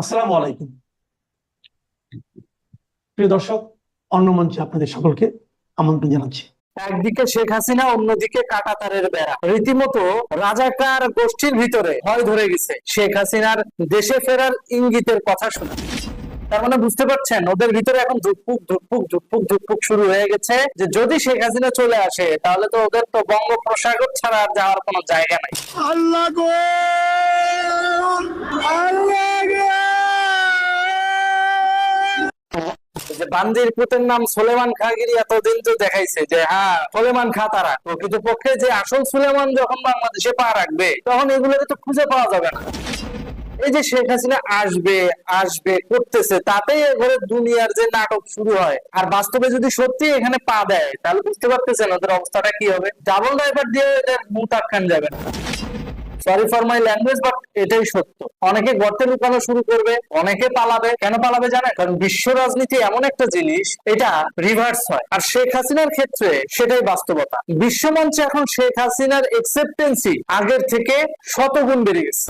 আসসালামু আলাইকুম। প্রিয় দর্শক, অন্য মঞ্চে আপনাদের সকলকে আমন্ত্রণ জানাচ্ছি। একদিকে শেখ হাসিনা, অন্যদিকে কাঁটাতারের বেড়া। রীতিমতো রাজাকার গোষ্ঠীর ভিতরে ভয় ধরে গেছে শেখ হাসিনার দেশে ফেরার ইঙ্গিতের কথা শুনে। তার মানে বুঝতে পারছেন, ওদের ভিতরে এখন ধুকপুক ধুকপুক ধুকপুক ধুকপুক শুরু হয়ে গেছে যে যদি শেখ হাসিনা চলে আসে তাহলে তো ওদের তো বঙ্গোপসাগর ছাড়া আর যাওয়ার কোনো জায়গা নাই। আল্লাহ গো, আল্লাহ গো। যে বান্দির পুতের নাম সুলেমান খাগিরি এতদিন তো দেখাইছে যে হ্যাঁ সুলেমান খা, তারা প্রকৃতপক্ষে যে আসল সুলেমান যখন বাংলাদেশে পা রাখবে তখন এগুলোকে তো খুঁজে পাওয়া যাবে না। এই যে শেখ হাসিনা আসবে আসবে করতেছে, তাতেই এবারে দুনিয়ার যে নাটক শুরু হয়। আর বাস্তবে যদি সত্যি এখানে পা দেয় তাহলে বুঝতে পারতেছেন ওদের অবস্থাটা কি হবে। ডাবল ড্রাইভার দিয়ে এদের মুখ আটকান যাবে না। Sorry for my language, but এটাই সত্য। অনেকে গর্তে লুকানো শুরু করবে, অনেকে পালাবে। কেন পালাবে জানেন? কারণ বিশ্ব রাজনীতি এমন একটা জিনিস, এটা রিভার্স হয়। আর শেখ হাসিনার ক্ষেত্রে সেটাই বাস্তবতা। বিশ্ব মঞ্চে এখন শেখ হাসিনার একসেপ্টেন্সি আগের থেকে শতগুণ বেড়ে গেছে।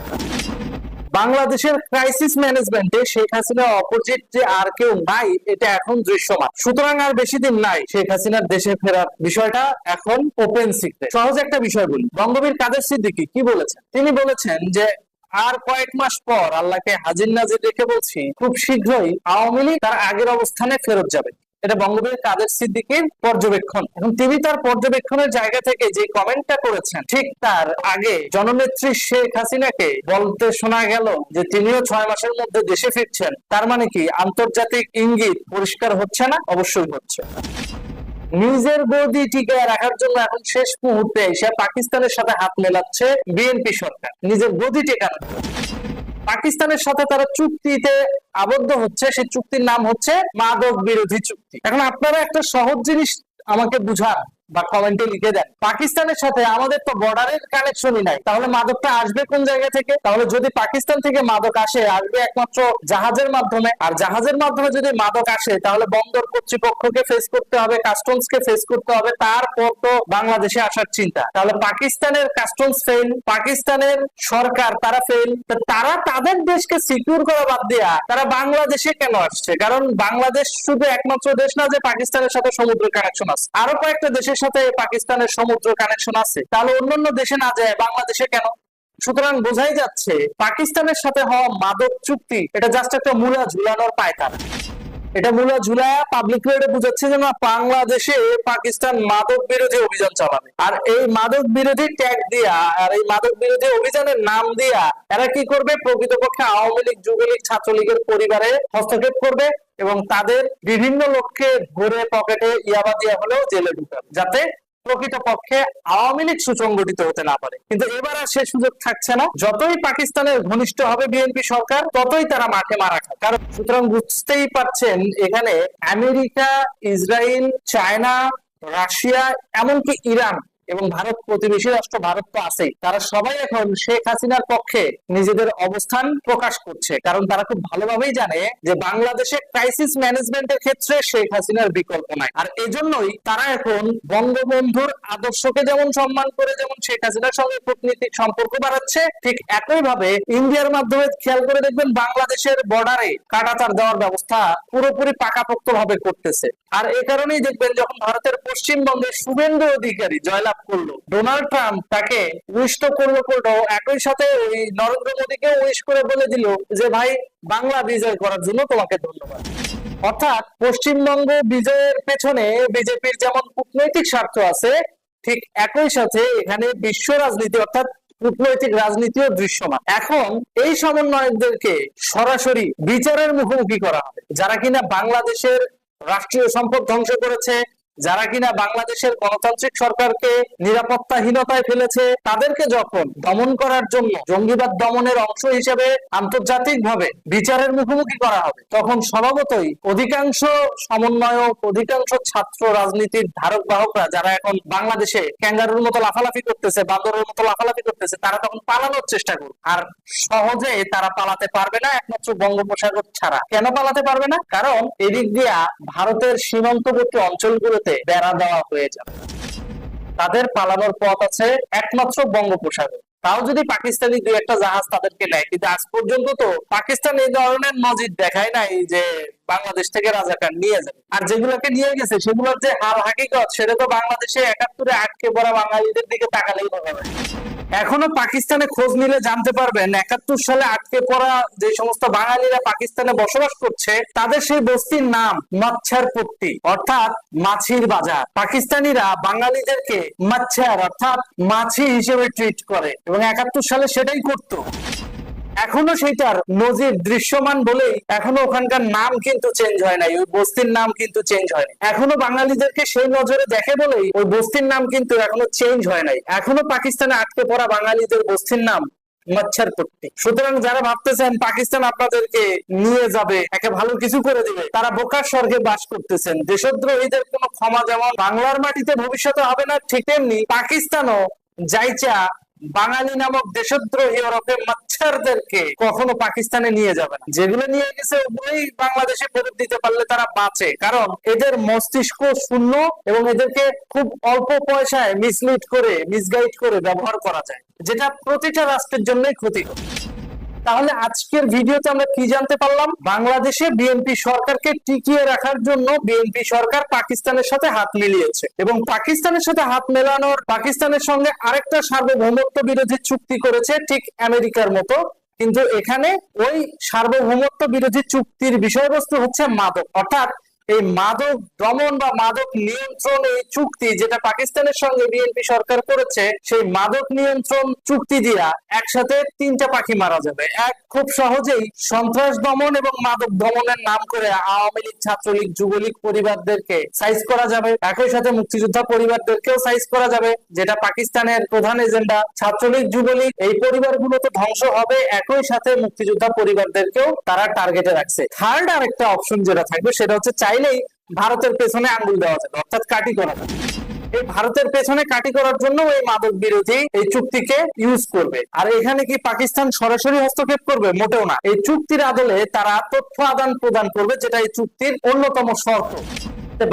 বাংলাদেশের ক্রাইসিস ম্যানেজমেন্টে শেখ হাসিনার অপোজিট যে আর কেউ নাই, এটা এখন দৃশ্যমান। সুতরাং আর বেশি দিন নাই শেখ হাসিনার দেশে ফেরার বিষয়টা এখন ওপেন সিক্রেট। সহজ একটা বিষয় বলি, বঙ্গবীর কাদের সিদ্দিকী কি বলেছেন? তিনি বলেছেন যে আর কয়েক মাস পর, আল্লাহকে হাজির নাজির রেখে বলছি, খুব শীঘ্রই আওয়ামী লীগ তার আগের অবস্থানে ফেরত যাবে। এটা বঙ্গবীর কাদের সিদ্দিকীর পর্যবেক্ষণ। এখন তিনি তার পর্যবেক্ষণের জায়গা থেকে যে কমেন্টটা করেছেন, ঠিক তার আগে জননেত্রী শেখ হাসিনাকে বলতে শোনা গেল যে তিনিও 6 মাসের মধ্যে দেশে ফিরছেন। তার মানে কি আন্তর্জাতিক ইঙ্গিত পরিষ্কার হচ্ছে না? অবশ্যই হচ্ছে। নিজের গদি টিকায় রাখার জন্য এখন শেষ মুহূর্তে এসে পাকিস্তানের সাথে হাত মেলাচ্ছে বিএনপি সরকার, নিজের গদি টেকানোর জন্য। পাকিস্তানের সাথে তারা চুক্তিতে আবদ্ধ হচ্ছে, সেই চুক্তির নাম হচ্ছে মাদক বিরোধী চুক্তি। এখন আপনারা একটা সহজ জিনিস আমাকে বুঝান বা কমেন্টে লিখে দেন, পাকিস্তানের সাথে আমাদের তো বর্ডারের কানেকশনই নাই, তাহলে মাদকটা আসবে কোন জায়গা থেকে? তাহলে যদি পাকিস্তান থেকে মাদক আসে, আসবে একমাত্র জাহাজের মাধ্যমে। আর জাহাজের মাধ্যমে যদি মাদক আসে তাহলে বন্দর কর্তৃপক্ষকে ফেস করতে হবে, কাস্টমস কে ফেস করতে হবে, তারপর তো বাংলাদেশে আসার চিন্তা। তাহলে পাকিস্তানের কাস্টমস ফেল, পাকিস্তানের সরকার তারা ফেল, তারা তাদের দেশকে সিকিউর করা বাদ দিয়া তারা বাংলাদেশে কেন আসছে? কারণ বাংলাদেশ শুধু একমাত্র দেশ না যে পাকিস্তানের সাথে সমুদ্র কানেকশন আছে, আরো কয়েকটা দেশের সাথে পাকিস্তানের সমুদ্র কানেকশন আছে। তাহলে অন্যান্য দেশে না যায় বাংলাদেশে কেন? সুতরাং বোঝাই যাচ্ছে পাকিস্তানের সাথে হওয়া মাদক চুক্তি এটা জাস্ট একটা মূলা ঝুলানোর পায়তারা। এটা মূলা ঝুলায় পাবলিক রোডে বুঝাচ্ছে যে না, বাংলাদেশে পাকিস্তান মাদক বিরোধী অভিযান চালাবে। আর এই মাদক বিরোধী ট্যাগ দিয়া, আর এই মাদক বিরোধী অভিযানের নাম দিয়া এরা কি করবে? প্রকৃতপক্ষে আওয়ামী লীগ, যুবলীগ, ছাত্রলীগের পরিবারে হস্তক্ষেপ করবে এবং তাদের বিভিন্ন লোককে ধরে পকেটে ইয়াবা দিয়া হলেও জেলে ঢুকাবে, যাতে প্রকৃতপক্ষে আওয়ামী লীগ সুসংগঠিত হতে না পারে। কিন্তু এবার আর সে সুযোগ থাকছে না। যতই পাকিস্তানের ঘনিষ্ঠ হবে বিএনপি সরকার, ততই তারা মাঠে মারা খায়। কারণ সুতরাং বুঝতেই পারছেন, এখানে আমেরিকা, ইসরায়েল, চায়না, রাশিয়া, এমনকি ইরান এবং ভারত, প্রতিবেশী রাষ্ট্র ভারত তো আছেই, তারা সবাই এখন শেখ হাসিনার পক্ষে নিজেদের অবস্থান প্রকাশ করছে। কারণ তারা খুব ভালোভাবেই জানে যে বাংলাদেশে ক্রাইসিস ম্যানেজমেন্টের ক্ষেত্রে শেখ হাসিনার বিকল্প নাই। আর এজন্যই তারা এখন বঙ্গবন্ধুর আদর্শকে যেমন সম্মান করে, যেমন শেখ হাসিনার সঙ্গে কূটনীতিক সম্পর্ক বাড়াচ্ছে, ঠিক একই ভাবে ইন্ডিয়ার মাধ্যমে খেয়াল করে দেখবেন বাংলাদেশের বর্ডারে কাঁটাতার দেওয়ার ব্যবস্থা পুরোপুরি পাকাপোক্ত ভাবে করতেছে। আর এ কারণেই দেখবেন যখন ভারতের পশ্চিমবঙ্গের শুভেন্দু অধিকারী জয়লাভ করলো, ডোনাল্ড ট্রাম্প তাকে উইশ তো করলো, একই সাথে ওই নরেন্দ্র মোদীকে উইশ করে বলে দিল যে ভাই, বাংলা বিজয় করার জন্য তোমাকে ধন্যবাদ। অর্থাৎ পশ্চিমবঙ্গ বিজয়ের পেছনে বিজেপির যেমন কূটনৈতিক স্বার্থ আছে, ঠিক একই সাথে এখানে বিশ্ব রাজনীতি অর্থাৎ কূটনৈতিক রাজনীতিও দৃশ্যমান। এখন এই সমন্বয়কদেরকে সরাসরি বিচারের মুখোমুখি করা হবে, যারা কিনা বাংলাদেশের রাষ্ট্রীয় সম্পদ ধ্বংস করেছে, যারা কিনা বাংলাদেশের গণতান্ত্রিক সরকারকে নিরাপত্তাহীনতায় ফেলেছে। তাদেরকে যখন দমন করার জন্য জঙ্গিবাদ দমনের অংশ হিসেবে আন্তর্জাতিকভাবে বিচারের মুখোমুখি করা হবে, তখন স্বভাবতই অধিকাংশ সমন্বয়ক, অধিকাংশ ছাত্র রাজনীতির ধারক বাহকরা যারা এখন বাংলাদেশে ক্যাঙ্গারুর মতো লাফালাফি করতেছে, বান্দরের মতো লাফালাফি করতেছে, তারা তখন পালানোর চেষ্টা করবে। আর সহজে তারা পালাতে পারবে না একমাত্র বঙ্গোপসাগর ছাড়া। কেন পালাতে পারবে না? কারণ এদিক দিয়া ভারতের সীমান্তবর্তী অঞ্চলগুলোতে বেড়া দেওয়া হয়ে যাবে। তাদের পালানোর পথ আছে একমাত্র বঙ্গোপসাগর। তাও যদি পাকিস্তানি দুই একটা জাহাজ তাদেরকে নেয়, কিন্তু আজ পর্যন্ত তো পাকিস্তান এই ধরনের নজির দেখায় নাই যে বাংলাদেশ থেকে রাজাকার নিয়ে যাবে। আর যেগুলোকে নিয়ে গেছে সেগুলোর যে হাল হাকিকত সেটা তো বাংলাদেশে 71-এ আটকে পড়া বাঙালিদের দিকে তাকালেই বোঝা যায়। এখনো পাকিস্তানে খোঁজ নিলে জানতে পারবেন 71 সালে আটকে পড়া যে সমস্ত বাঙালিরা পাকিস্তানে বসবাস করছে তাদের সেই বস্তির নাম মচ্ছরপট্টি, অর্থাৎ মাছির বাজার। পাকিস্তানিরা বাঙালিদেরকে মচ্ছর অর্থাৎ মাছি হিসেবে ট্রিট করে এবং 71 সালে সেটাই করতো। এখনো সেইটার নজির দৃশ্যমান বলেই এখনো ওখানকার নাম কিন্তু চেঞ্জ হয় নাই, ওই বস্তির নাম কিন্তু চেঞ্জ হয় নাই। এখনো বাঙালিদেরকে সেই নজরে দেখে বলেই ওই বস্তির নাম কিন্তু এখনো চেঞ্জ হয় নাই। এখনো পাকিস্তানে আটকে পড়া বাঙালিদের বস্তির নাম মচ্ছরপট্টি। সুতরাং যারা ভাবতেছেন পাকিস্তান আপনাদেরকে নিয়ে যাবে, একে ভালো কিছু করে দিবে, তারা বোকার স্বর্গে বাস করতেছেন। দেশদ্রোহীদের কোনো ক্ষমা যেমন বাংলার মাটিতে ভবিষ্যতে হবে না, ঠিক তেমনি পাকিস্তানও যাইচা বাঙালি নামক দেশদ্রোহী ওরফে মচ্ছরদেরকে কখনো পাকিস্তানে নিয়ে যাবে না। যেগুলো নিয়ে গেছে ওগুলোই বাংলাদেশে ফেরত দিতে পারলে তারা বাঁচে, কারণ এদের মস্তিষ্ক শূন্য এবং এদেরকে খুব অল্প পয়সায় মিসলিড করে মিসগাইড করে ব্যবহার করা যায়, যেটা প্রতিটা রাষ্ট্রের জন্যই ক্ষতিকর। তাহলে আজকের ভিডিওতে আমরা কি জানতে পারলাম? বাংলাদেশে বিএনপি সরকারকে টিকিয়ে রাখার জন্য বিএনপি সরকার পাকিস্তানের সাথে হাত মিলিয়েছে এবং পাকিস্তানের সাথে হাত মেলানোর পাকিস্তানের সঙ্গে আরেকটা সার্বভৌমত্ব বিরোধী চুক্তি করেছে, ঠিক আমেরিকার মতো। কিন্তু এখানে ওই সার্বভৌমত্ব বিরোধী চুক্তির বিষয়বস্তু হচ্ছে মাদক, অর্থাৎ এই মাদক দমন বা মাদক নিয়ন্ত্রণ এই চুক্তি যেটা পাকিস্তানের সঙ্গে বিএনপি সরকার করেছে, সেই মাদক নিয়ন্ত্রণ চুক্তি দিয়া একসাথে 3টা পাখি মারা যাবে। এক, খুব সহজেই সন্ত্রাস দমন এবং মাদক দমনের নাম করে আওয়ামী লীগ, ছাত্রলীগ, যুবলীগ পরিবারদেরকে সাইজ করা যাবে, একই সাথে মুক্তিযোদ্ধা পরিবারদেরকেও সাইজ করা যাবে, যেটা পাকিস্তানের প্রধান এজেন্ডা। ছাত্রলীগ, যুবলীগ এই পরিবারগুলো তো ধ্বংস হবে, একই সাথে মুক্তিযোদ্ধা পরিবারদেরকেও তারা টার্গেটে রাখছে। থার্ড আরেকটা অপশন যেটা থাকবে সেটা হচ্ছে চাইলেই ভারতের পেছনে আঙ্গুল দেওয়া যাবে, অর্থাৎ কাটি করা যাবে। এই ভারতের পেছনে কাটি করার জন্য এই মাদক বিরোধী এই চুক্তিকে ইউজ করবে। আর এখানে কি পাকিস্তান সরাসরি হস্তক্ষেপ করবে? মোটেও না। এই চুক্তির আদলে তারা তথ্য আদান প্রদান করবে, যেটা এই চুক্তির অন্যতম শর্ত।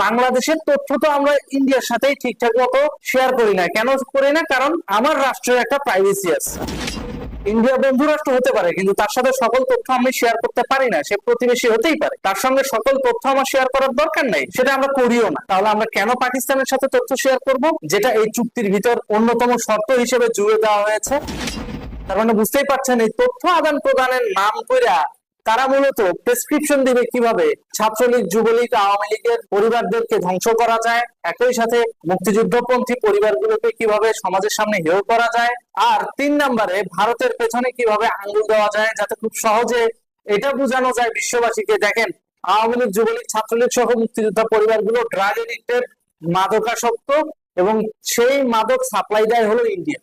বাংলাদেশের তথ্য তো আমরা ইন্ডিয়ার সাথেই ঠিকঠাক মতো শেয়ার করি না। কেন করি না? কারণ আমার রাষ্ট্রের একটা প্রাইভেসি আছে। ইন্ডিয়া বন্ধু রাষ্ট্র হতে পারে, কিন্তু তার সাথে সকল তথ্য আমি শেয়ার করতে পারি না। সে প্রতিবেশী হতেই পারে, তার সঙ্গে সকল তথ্য আমার শেয়ার করার দরকার নাই, সেটা আমরা করিও না। তাহলে আমরা কেন পাকিস্তানের সাথে তথ্য শেয়ার করব, যেটা এই চুক্তির ভিতর অন্যতম শর্ত হিসেবে জুড়ে দেওয়া হয়েছে? তার মানে বুঝতেই পারছেন, এই তথ্য আদান প্রদানের নাম কইরা তারা মূলত প্রেসক্রিপশন দিবে কিভাবে ছাত্রলীগ, যুবলীগ, আওয়ামী লীগের পরিবারদেরকে ধ্বংস করা যায়, একই সাথে মুক্তিযুদ্ধপন্থী পরিবারগুলোকে কিভাবে সমাজের সামনে হেয় করা যায়, আর 3 নম্বরে ভারতের পেছনে কিভাবে আঙ্গুল দেওয়া যায়, যাতে খুব সহজে এটা বোঝানো যায় বিশ্ববাসীকে, দেখেন আওয়ামী লীগ, যুবলীগ, ছাত্রলীগ সহ মুক্তিযোদ্ধা পরিবারগুলো ড্রাগ এডিক্টেড, মাদকাসক্ত, এবং সেই মাদক সাপ্লাই দেয় হলো ইন্ডিয়া।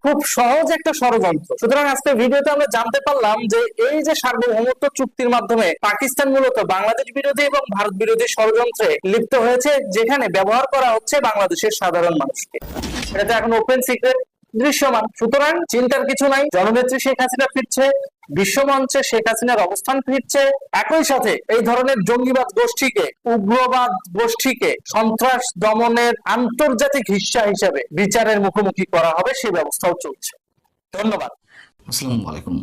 খুব সহজ একটা ষড়যন্ত্র। সুতরাং আজকে ভিডিওতে আমরা জানতে পারলাম যে এই যে সার্বভৌমত্ব চুক্তির মাধ্যমে পাকিস্তান মূলত বাংলাদেশ বিরোধী এবং ভারত বিরোধী ষড়যন্ত্রে লিপ্ত হয়েছে, যেখানে ব্যবহার করা হচ্ছে বাংলাদেশের সাধারণ মানুষকে। এটা এখন ওপেন সিক্রেট, দৃশ্যমান। সুতরাং চিন্তার কিছু নাই, জননেত্রী শেখ হাসিনা ফিরছে, বিশ্বমঞ্চে শেখ হাসিনার অবস্থান ফিরছে, একই সাথে এই ধরনের জঙ্গিবাদ গোষ্ঠীকে, উগ্রবাদ গোষ্ঠীকে সন্ত্রাস দমনের আন্তর্জাতিক হিস্সা হিসেবে বিচারের মুখোমুখি করা হবে, সেই ব্যবস্থাও চলছে। ধন্যবাদ। আসসালামু আলাইকুম।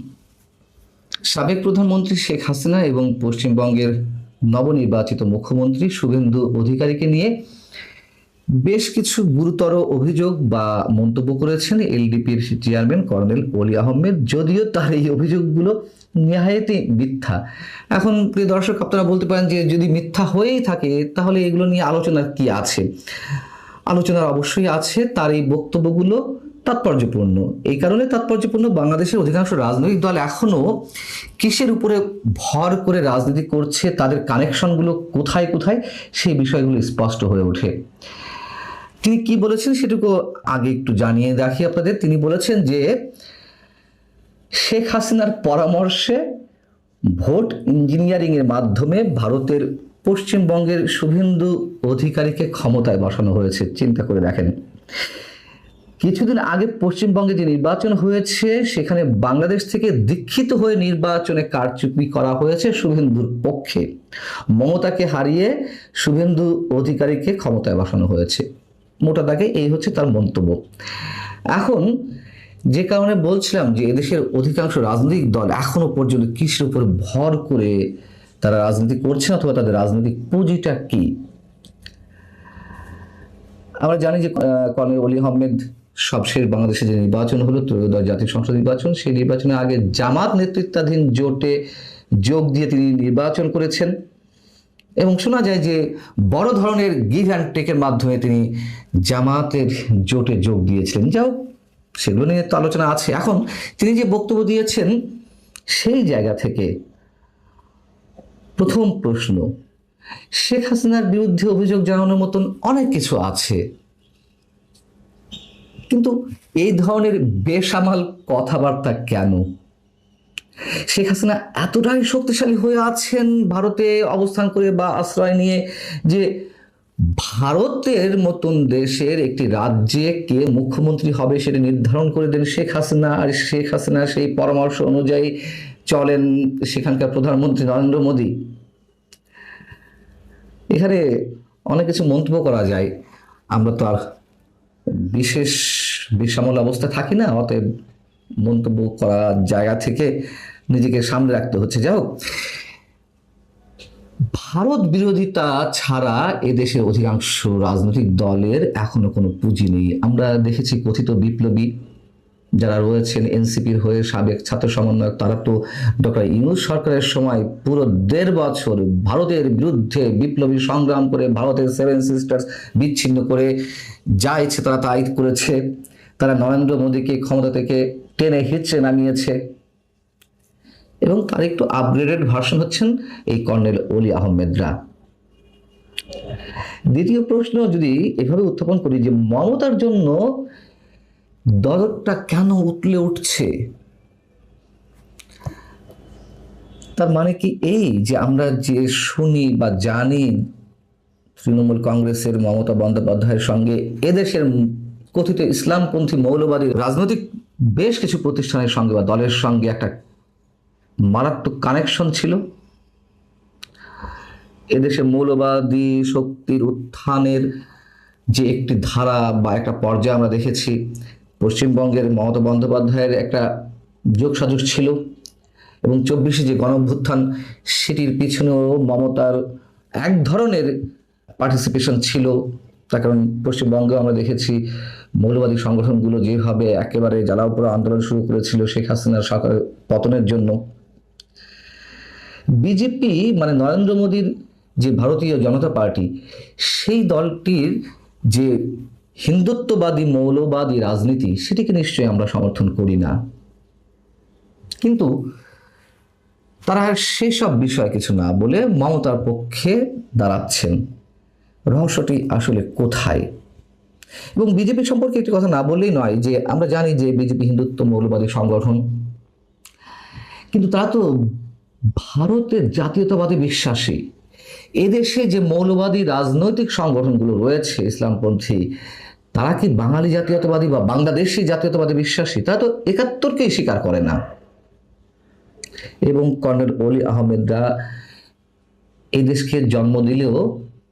সাবেক প্রধানমন্ত্রী শেখ হাসিনা এবং পশ্চিমবঙ্গের নবনির্বাচিত মুখ্যমন্ত্রী শুভেন্দু অধিকারীকে নিয়ে বেশ কিছু গুরুতর অভিযোগ বা মন্তব্য করেছেন এলডিপির চেয়ারম্যান কর্নেল অলি আহমেদ, যদিও তার এই অভিযোগগুলো নেহায়েতই মিথ্যা। এখন প্রিয় দর্শক, আপনারা বলতে পারেন যে যদি মিথ্যা হয়েই থাকে তাহলে এগুলো নিয়ে আলোচনার কি আছে? আলোচনার অবশ্যই আছে। তার এই বক্তব্যগুলো তাৎপর্যপূর্ণ। এই কারণে তাৎপর্যপূর্ণ, বাংলাদেশের অধিকাংশ রাজনৈতিক দল এখনো কিসের উপরে ভর করে রাজনীতি করছে, তাদের কানেকশনগুলো কোথায় কোথায়, সেই বিষয়গুলো স্পষ্ট হয়ে ওঠে। তিনি কি বলেছেন সেটুকু আগে একটু জানিয়ে রাখি আপনাদের। তিনি বলেছেন যে শেখ হাসিনার পরামর্শে ভোট ইঞ্জিনিয়ারিং এর মাধ্যমে ভারতের পশ্চিমবঙ্গের শুভেন্দু অধিকারীকে ক্ষমতায় বসানো হয়েছে। চিন্তা করে দেখেন, কিছুদিন আগে পশ্চিমবঙ্গে যে নির্বাচন হয়েছে সেখানে বাংলাদেশ থেকে দীক্ষিত হয়ে নির্বাচনে কারচুপি করা হয়েছে শুভেন্দুর পক্ষে। মমতাকে হারিয়ে শুভেন্দু অধিকারীকে ক্ষমতায় বসানো হয়েছে। মোটা দাগে এই হচ্ছে তার মন্তব্য। এখন যে কারণে বলছিলাম যে এদেশের অধিকাংশ রাজনৈতিক দল এখনো পর্যন্ত কিসের উপর ভর করে তারা রাজনীতি করছে অথবা তাদের রাজনৈতিক পুঁজিটা কি। আমরা জানি যে কর্নেল ওলি আহমেদ সবশেষ বাংলাদেশে যে নির্বাচন হলো ত্রয়োদশ জাতীয় সংসদ নির্বাচন, সেই নির্বাচনের আগে জামাত নেতৃত্বাধীন জোটে যোগ দিয়ে তিনি নির্বাচন করেছেন এবং শোনা যায় যে বড় ধরনের গিভ অ্যান্ড টেকের মাধ্যমে তিনি জামাতের জোটে যোগ দিয়েছিলেন। যাও, সেগুলো নিয়ে তো আলোচনা আছে। এখন তিনি যে বক্তব্য দিয়েছেন সেই জায়গা থেকে প্রথম প্রশ্ন, শেখ হাসিনার বিরুদ্ধে অভিযোগ জানানোর মতন অনেক কিছু আছে, কিন্তু এই ধরনের বেসামাল কথাবার্তা কেন? শেখ হাসিনা এতটাই শক্তিশালী হয়ে আছেন ভারতে অবস্থান করে বা আশ্রয় নিয়ে যে ভারতের মতন দেশের একটি রাজ্যে কে মুখ্যমন্ত্রী হবে সেটা নির্ধারণ করে দেন শেখ হাসিনা, আর শেখ হাসিনা সেই পরামর্শ অনুযায়ী চলেন সেখানকার প্রধানমন্ত্রী নরেন্দ্র মোদী। এখানে অনেক কিছু মন্তব্য করা যায়, আমরা তো আর বিশেষ বেসামাল অবস্থা থাকি না, অতএব মন্তব্য করার জায়গা থেকে নিজেকে সামনে রাখতে হচ্ছে। যাই হোক, ভারত বিরোধিতা ছাড়া এদেশের অধিকাংশ রাজনৈতিক দলের এখনো কোনো পুঁজি নেই। আমরা দেখেছি কথিত বিপ্লবী যারা রয়েছেন এনসিপির হয়ে সাবেক ছাত্র সমন্বয়ক, তারা তো ডক্টর ইউনূস সরকারের সময় পুরো 1.5 বছর ভারতের বিরুদ্ধে বিপ্লবী সংগ্রাম করে ভারতের 7 সিস্টার্স বিচ্ছিন্ন করে যা ইচ্ছে তারা তাই করেছে। তারা নরেন্দ্র মোদীকে ক্ষমতা থেকে টেনে হিচড়ে নামিয়েছে এবং তার একটু আপগ্রেডেড ভার্সন হচ্ছেন এই কর্নেল ওলি আহমেদরা। দ্বিতীয় প্রশ্ন যদি এভাবে উত্থাপন করি যে মমতার জন্য দরদটা কেন উতলে উঠছে, তার মানে কি এই যে আমরা যে শুনি বা জানি তৃণমূল কংগ্রেসের মমতা বন্দ্যোপাধ্যায়ের সঙ্গে এদেশের কথিত ইসলামপন্থী মৌলবাদী রাজনৈতিক বেশ কিছু প্রতিষ্ঠানের সঙ্গে বা দলের সঙ্গে একটা মারাত্মক কানেকশন ছিল। এদেশে মৌলবাদী শক্তির উত্থানের যে একটি ধারা বা একটা পর্যায়ে আমরা দেখেছি, পশ্চিমবঙ্গের মমতা বন্দ্যোপাধ্যায়ের একটা যোগসাজশ ছিল এবং 24শে যে গণঅভ্যুত্থান সেটির পিছনেও মমতার এক ধরনের পার্টিসিপেশন ছিল। তার কারণ পশ্চিমবঙ্গে আমরা দেখেছি মৌলবাদী সংগঠনগুলো যেভাবে একেবারে জ্বালাও পোড়া আন্দোলন শুরু করেছিল শেখ হাসিনার সরকারের পতনের জন্য। বিজেপি মানে নরেন্দ্র মোদীর যে ভারতীয় জনতা পার্টি, সেই দলটির যে হিন্দুত্ববাদী মৌলবাদী রাজনীতি সেটিকে নিশ্চয়ই আমরা সমর্থন করি না, কিন্তু তারা সেসব বিষয় কিছু না বলে মমতার পক্ষে দাঁড়াচ্ছেন। রহস্যটি আসলে কোথায়? এবং বিজেপি সম্পর্কে একটি কথা না বললেই নয় যে আমরা জানি যে বিজেপি হিন্দুত্ব মৌলবাদী সংগঠন, কিন্তু তারা তো ভারতের জাতীয়তাবাদী বিশ্বাসী। এদেশে যে মৌলবাদী রাজনৈতিক সংগঠনগুলো রয়েছে ইসলামপন্থী, তারা কি বাঙালি জাতীয়তাবাদী বা বাংলাদেশি জাতীয়তাবাদী বিশ্বাসী? তারা তো 71কেই স্বীকার করে না। এবং কর্নেল ওলি আহমেদরা এই দেশকে জন্ম দিলেও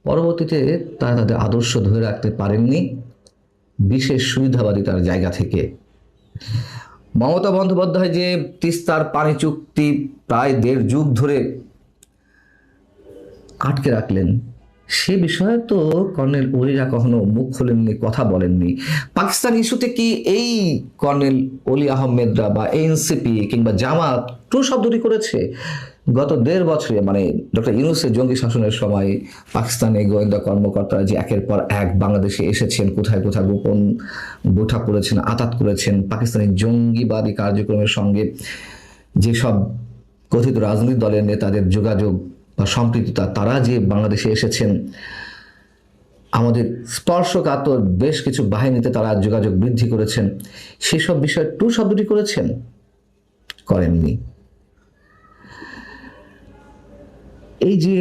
পরবর্তীতে তারা তাদের আদর্শ ধরে রাখতে পারেননি বিশেষ সুবিধাবাদিতার জায়গা থেকে। মমতা বন্দ্যোপাধ্যায় যে তিস্তার পানি চুক্তি প্রায় 1.5 যুগ ধরে আটকে রাখলেন, সে বিষয়ে তো কর্নেল ওলিরা কখনো মুখ খোলেননি, কথা বলেননি। পাকিস্তান ইস্যুতে কি এই কর্নেল ওলি আহমেদরা বা এনসিপি কিংবা জামাত টু শব্দটি করেছে? গত 1.5 বছরে মানে ডক্টর ইউনূসের জঙ্গি শাসনের সময় পাকিস্তানে গোয়েন্দা কর্মকর্তারা যে একের পর এক বাংলাদেশে এসেছেন, কোথায় কোথায় গোপন বৈঠক করেছেন, আতাত করেছেন, পাকিস্তানি জঙ্গিবাদী কার্যক্রমের সঙ্গে যেসব কথিত রাজনৈতিক দলের নেতাদের যোগাযোগ বা সম্পৃক্ততা, তারা যে বাংলাদেশে এসেছেন, আমাদের স্পর্শকাতর বেশ কিছু বাহিনীতে তারা যোগাযোগ বৃদ্ধি করেছেন, সেসব বিষয়ে টু শব্দটি করেছেন? করেননি। এই যে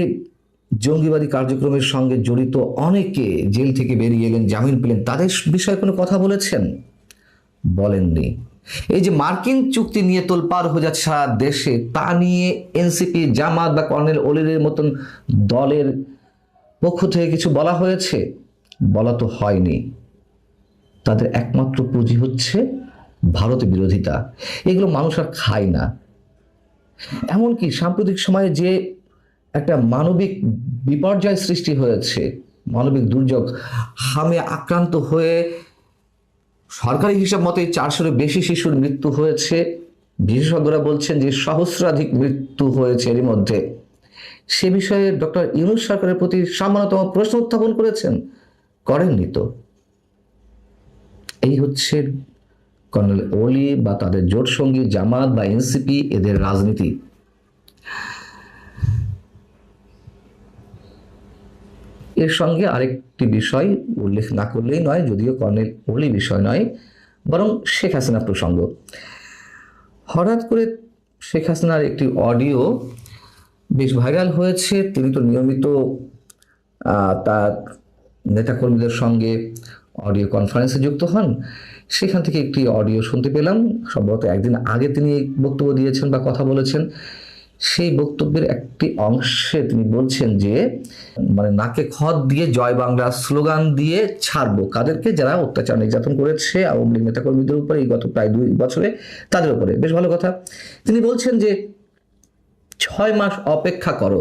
জঙ্গিবাদী কার্যক্রমের সঙ্গে জড়িত অনেকে জেল থেকে বেরিয়ে এলেন, জামিন পেলেন, তাদের বিষয়ে কোনো কথা বলেছেন? বলেননি। এই যে মার্কিন চুক্তি নিয়ে তোলপাড় হয়ে যাচ্ছে সারা দেশে, তা নিয়ে এনসিপি, জামাত বা কর্নেল ওলিদের মতন দলের পক্ষ থেকে কিছু বলা হয়েছে? বলা তো হয়নি। তাদের একমাত্র পুঁজি হচ্ছে ভারতের বিরোধিতা, এগুলো মানুষ আর খায় না। এমনকি সাম্প্রতিক সময়ে যে একটা মানবিক বিপর্যয় সৃষ্টি হয়েছে, মানবিক দুর্যোগ, হামে আক্রান্ত হয়ে সরকারি হিসাব মতে 400-এর বেশি শিশুর মৃত্যু হয়েছে। বিশেষজ্ঞরা বলছেন যে সহস্রাধিক মৃত্যু হয়েছে এর মধ্যে। সে বিষয়ে ডক্টর ইউনূস সরকারের প্রতি সামান্যতম প্রশ্ন উত্থাপন করেছেন? করেননি তো। এই হচ্ছে কর্নেল ওলি বা তাদের জোট সঙ্গী জামাত বা এনসিপি, এদের রাজনীতি। এর সঙ্গে আরেকটি বিষয় উল্লেখ না করলেই নয়, যদিও কর্নেল ওলি বিষয় নয়, বরং শেখ হাসিনা প্রসঙ্গ। হঠাৎ করে শেখ হাসিনার একটি অডিও বেশ ভাইরাল হয়েছে। তিনি তো নিয়মিত তার নেতাকর্মীদের সঙ্গে অডিও কনফারেন্সে যুক্ত হন। সেখান থেকে একটি অডিও শুনতে পেলাম, সম্ভবত একদিন আগে তিনি বক্তব্য দিয়েছেন বা কথা বলেছেন। সেই বক্তব্যের একটি অংশে তিনি বলছেন যে মানে নাকে খত দিয়ে জয় বাংলা স্লোগান দিয়ে ছাড়বো কাদেরকে, যারা অত্যাচার নির্যাতন করেছে আওয়ামী লীগ নেতাকর্মীদের উপরে এই গত প্রায় 2 বছরে, তাদের উপরে। বেশ ভালো কথা। তিনি বলছেন যে 6 মাস অপেক্ষা করো,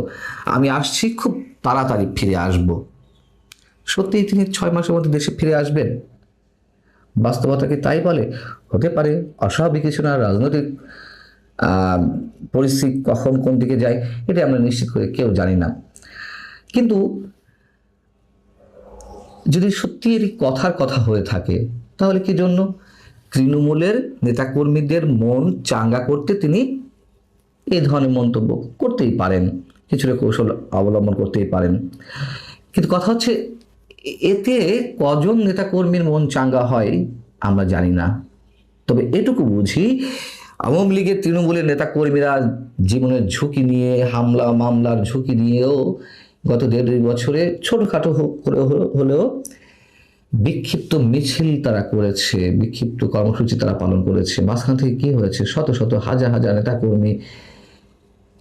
আমি আসছি, খুব তাড়াতাড়ি ফিরে আসব। সত্যিই তিনি 6 মাসের মধ্যে দেশে ফিরে আসবেন? বাস্তবতা কি তাই বলে? হতে পারে, অস্বাভাবিক কিছু না। রাজনৈতিক পরিস্থিতি কখন কোন দিকে যায় এটা আমরা নিশ্চিত করে কেউ জানি না। কিন্তু যদি সত্যি এর কথার কথা হয়ে থাকে, তাহলে কি জন্য তৃণমূলের নেতাকর্মীদের মন চাঙ্গা করতে তিনি এই ধরনের মন্তব্য করতেই পারেন, কিছুটা কৌশল অবলম্বন করতেই পারেন। কিন্তু কথা হচ্ছে, এতে কজন নেতাকর্মীর মন চাঙ্গা হয় আমরা জানি না। তবে এটুকু বুঝি, আওয়ামী লীগের তৃণমূলের নেতাকর্মীরা জীবনের ঝুঁকি নিয়ে, হামলা মামলার ঝুঁকি নিয়েও গত 1.5-2 বছরে ছোটখাটো করে হলেও বিক্ষিপ্ত মিছিল তারা করেছে, বিক্ষিপ্ত কর্মসূচি তারা পালন করেছে। মাঝখান থেকে কি হয়েছে? শত শত হাজার হাজার নেতাকর্মী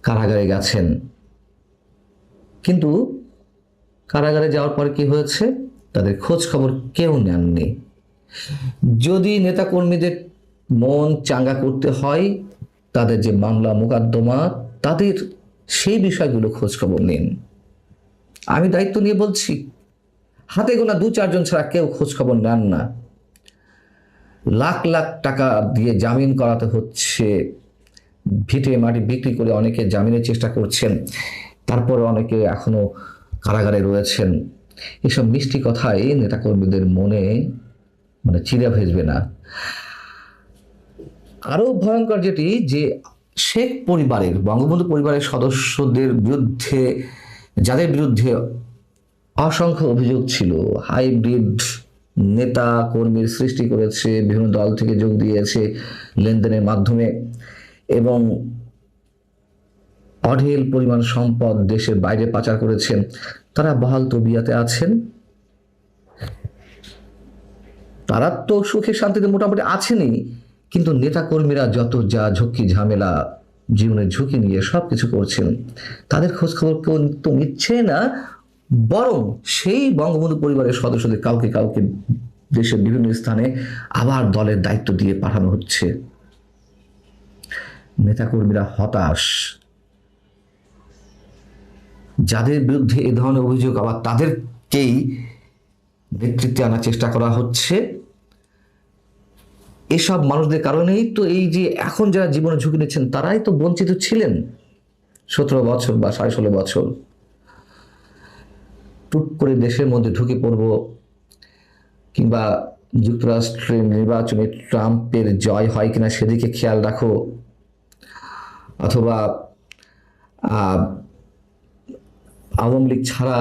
কারাগারে গেছেন। কিন্তু কারাগারে যাওয়ার পর কি হয়েছে? তাদের খোঁজ খবর কেউ নেননি। যদি নেতাকর্মীদের মন চাঙ্গা করতে হয়, তাদের যে মামলা মোকদ্দমা, তাদের সেই বিষয়গুলো খোঁজ খবর নিন। আমি দায়িত্ব নিয়ে বলছি, হাতে গোনা 2-4 জন ছাড়া কেউ খোঁজ খবর নেন না। লাখ লাখ টাকা দিয়ে জামিন করাতে হচ্ছে, ভিটে মাটি বিক্রি করে অনেকে জামিনের চেষ্টা করছেন, তারপরে অনেকে এখনো কারাগারে রয়েছেন। এসব মিষ্টি কথাই নেতাকর্মীদের মনে মানে চিরা ভেজবে না। আরো ভয়ঙ্কর যেটি, যে শেখ পরিবারের, বঙ্গবন্ধু পরিবারের সদস্যদের বিরুদ্ধে, যাদের বিরুদ্ধে অসংখ্য অভিযোগ ছিল, হাইব্রিড নেতা কর্মীর সৃষ্টি করেছে, বিভিন্ন দল থেকে যোগ দিয়েছে লেনদেনের মাধ্যমে এবং অঢেল পরিমাণ সম্পদ দেশের বাইরে পাচার করেছেন, তারা বহাল তবিয়াতে আছেন। তারা তো সুখে শান্তিতে মোটামুটি আছেনই, কিন্তু নেতাকর্মীরা যত যা ঝুঁকি ঝামেলা, জীবনের ঝুঁকি নিয়ে সবকিছু করছেন, তাদের খোঁজ খবর কেউ তো নিচ্ছে না। বরং সেই বঙ্গবন্ধু পরিবারের সদস্যদের কাউকে কাউকে দেশের বিভিন্ন স্থানে আবার দলের দায়িত্ব দিয়ে পাঠানো হচ্ছে। নেতাকর্মীরা হতাশ। যাদের বিরুদ্ধে এ ধরনের অভিযোগ, আবার তাদেরকেই নেতৃত্বে আনার চেষ্টা করা হচ্ছে। এসব মানুষদের কারণেই তো এই যে এখন যারা জীবনে ঝুঁকি নিচ্ছেন, তারাই তো বঞ্চিত ছিলেন 17 বছর বা 16.5 বছর। টুক করে দেশের মধ্যে ঢুকে পড়ব, কিংবা যুক্তরাষ্ট্রের নির্বাচনে ট্রাম্পের জয় হয় কিনা সেদিকে খেয়াল রাখো, অথবা আওয়ামী লীগ ছাড়া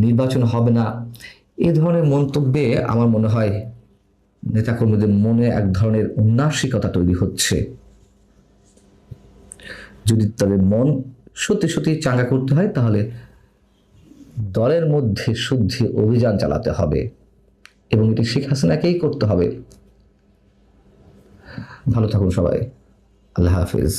নির্বাচন হবে না, এ ধরনের মন্তব্যে আমার মনে হয় নেতাকর্মীদের মনে এক ধরনের উন্নাসিকতা তৈরি হচ্ছে। যদি তাদের মন সত্যি সত্যি চাঙ্গা করতে হয়, তাহলে দলের মধ্যে শুদ্ধি অভিযান চালাতে হবে এবং এটি শেখ হাসিনাকেই করতে হবে। ভালো থাকুন সবাই। আল্লাহ হাফিজ।